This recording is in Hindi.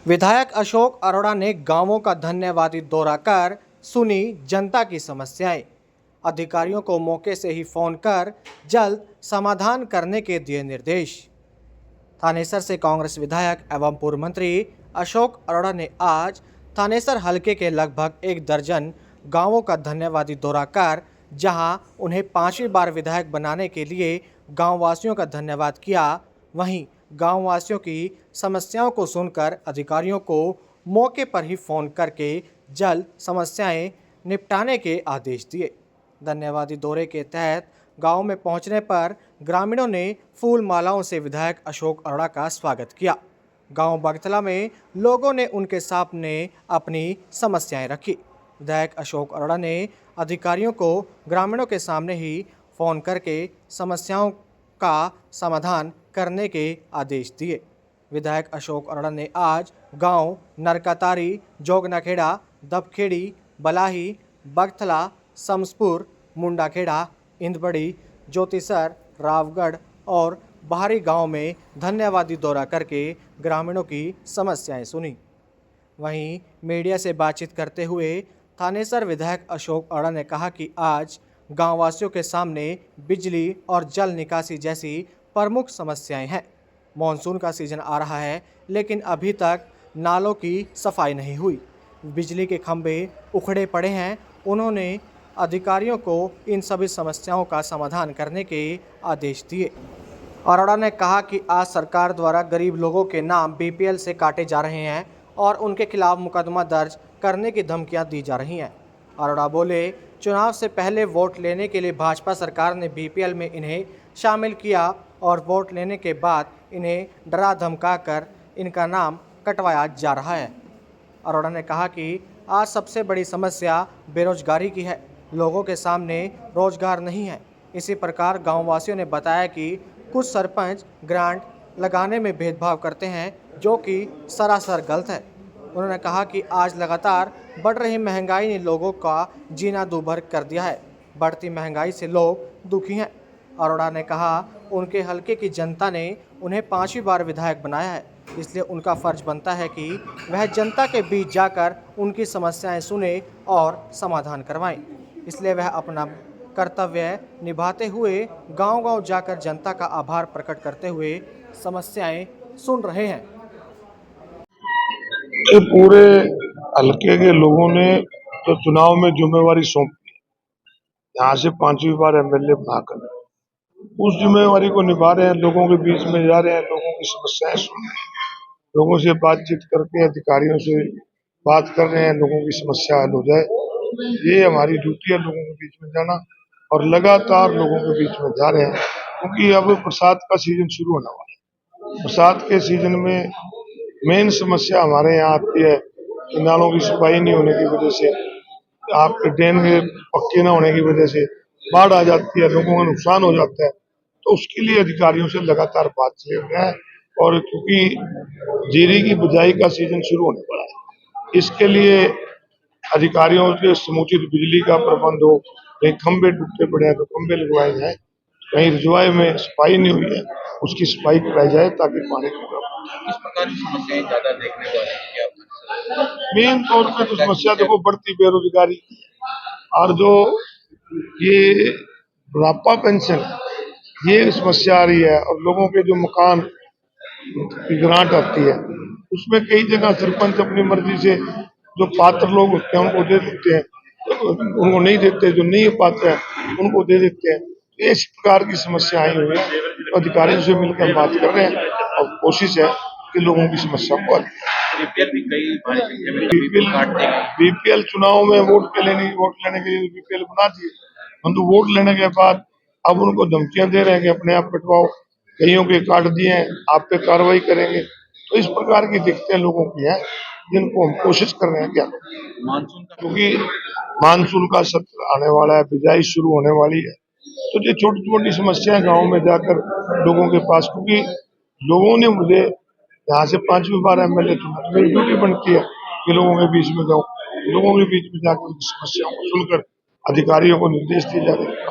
विधायक अशोक अरोड़ा ने गांवों का धन्यवादी दौरा कर सुनी जनता की समस्याएं। अधिकारियों को मौके से ही फोन कर जल्द समाधान करने के दिए निर्देश। थानेसर से कांग्रेस विधायक एवं पूर्व मंत्री अशोक अरोड़ा ने आज थानेसर हलके के लगभग 1 दर्जन गांवों का धन्यवादी दौरा कर जहां उन्हें 5वीं बार विधायक बनाने के लिए गांववासियों का धन्यवाद किया, वहीं गांववासियों की समस्याओं को सुनकर अधिकारियों को मौके पर ही फोन करके जल्द समस्याएं निपटाने के आदेश दिए। धन्यवादी दौरे के तहत गांव में पहुंचने पर ग्रामीणों ने फूल मालाओं से विधायक अशोक अरोड़ा का स्वागत किया। गांव बगतला में लोगों ने उनके सामने अपनी समस्याएं रखी। विधायक अशोक अरोड़ा ने अधिकारियों को ग्रामीणों के सामने ही फोन करके समस्याओं का समाधान करने के आदेश दिए। विधायक अशोक अरोड़ा ने आज गांव नरकातारी, जोगनाखेड़ा, दबखेड़ी, बलाही, बगथला, समसपुर, मुंडाखेड़ा, इंदबड़ी, ज्योतिसर, रावगढ़ और बाहरी गांव में धन्यवादी दौरा करके ग्रामीणों की समस्याएं सुनी। वहीं मीडिया से बातचीत करते हुए थानेसर विधायक अशोक अरोड़ा ने कहा कि आज गांववासियों के सामने बिजली और जल निकासी जैसी प्रमुख समस्याएं हैं। मॉनसून का सीजन आ रहा है लेकिन अभी तक नालों की सफाई नहीं हुई। बिजली के खंभे उखड़े पड़े हैं। उन्होंने अधिकारियों को इन सभी समस्याओं का समाधान करने के आदेश दिए। अरोड़ा ने कहा कि आज सरकार द्वारा गरीब लोगों के नाम बीपीएल से काटे जा रहे हैं और उनके खिलाफ मुकदमा दर्ज करने की धमकियां दी जा रही हैं। अरोड़ा बोले, चुनाव से पहले वोट लेने के लिए भाजपा सरकार ने बीपीएल में इन्हें शामिल किया और वोट लेने के बाद इन्हें डरा धमका कर इनका नाम कटवाया जा रहा है। अरोड़ा ने कहा कि आज सबसे बड़ी समस्या बेरोजगारी की है। लोगों के सामने रोजगार नहीं है। इसी प्रकार गांववासियों ने बताया कि कुछ सरपंच ग्रांट लगाने में भेदभाव करते हैं, जो कि सरासर गलत है। उन्होंने कहा कि आज लगातार बढ़ रही महंगाई ने लोगों का जीना दूभर कर दिया है। बढ़ती महंगाई से लोग दुखी हैं। अरोड़ा ने कहा, उनके हलके की जनता ने उन्हें 5वीं बार विधायक बनाया है, इसलिए उनका फर्ज बनता है कि वह जनता के बीच जाकर उनकी समस्याएं सुने और समाधान करवाएं। इसलिए वह अपना कर्तव्य निभाते हुए गांव-गांव जाकर जनता का आभार प्रकट करते हुए समस्याएं सुन रहे हैं। ये पूरे हलके के लोगों ने तो चुनाव में जिम्मेवारी सौंपी, यहाँ से 5वीं बार एमएलए बनाकर उस जिम्मेवारी को निभा रहे हैं। लोगों के बीच में जा रहे हैं, लोगों की समस्याएं सुन रहे हैं, लोगों से बातचीत करके अधिकारियों से बात कर रहे हैं, लोगों की समस्या हल हो जाए। ये हमारी ड्यूटी है, लोगों के बीच में जाना, और लगातार लोगों के बीच में जा रहे हैं क्योंकि अब बरसात का सीजन शुरू होने वाला है। बरसात के सीजन में मेन समस्या हमारे यहाँ आती है कि नालों की सफाई नहीं होने की वजह से, आपके ड्रेन में पक्के न होने की वजह से बाढ़ आ जाती है, लोगों का नुकसान हो जाता है। तो उसके लिए अधिकारियों से लगातार बात चल रहा है, और क्योंकि जीरी की बुझाई का सीजन शुरू होने वाला है, इसके लिए अधिकारियों के समुचित बिजली का प्रबंध हो। कहीं खंभे टूटे पड़े हैं तो खंभे लगवाए जाए, कहीं रिजवाई में सफाई नहीं हुई है उसकी सफाई कराई जाए ताकि पानी किस प्रकार की समस्याएं ज्यादा देखने को आ रही है? मेन तौर पे तो समस्या देखो बढ़ती बेरोजगारी और जो ये बुढ़ापा पेंशन ये समस्या आ रही है, और लोगों के जो मकान की ग्रांट आती है उसमें कई जगह सरपंच अपनी मर्जी से जो पात्र लोग होते हैं उनको दे देते हैं, उनको नहीं देते, जो नहीं पात्र है उनको दे देते हैं। इस प्रकार की समस्या आई हुई है, अधिकारियों से मिलकर बात कर रहे हैं और कोशिश है कि लोगों की समस्या को बीपीएल चुनाव में वोट लेने के लिए बीपीएल बना दिए, हम तो वोट लेने के बाद अब उनको धमकियां दे रहे हैं कि अपने आप कटवाओ, कईयों के काट दिए हैं, आप पे कार्रवाई करेंगे। तो इस प्रकार की दिक्कतें लोगों की हैं जिनको हम कोशिश कर रहे हैं क्या, क्योंकि मानसून का सत्र आने वाला है, बिजाई शुरू होने वाली है, तो ये छोटी छोटी समस्याएं गाँव में जाकर लोगों के पास, क्योंकि लोगों ने मुझे यहाँ से 5वीं बार एमएलए चुना, मेरी ड्यूटी बनती है कि लोगों के बीच में जाऊं, लोगों के बीच में जाकर उनकी समस्याओं को सुनकर अधिकारियों को निर्देश दिए जा रहे हैं।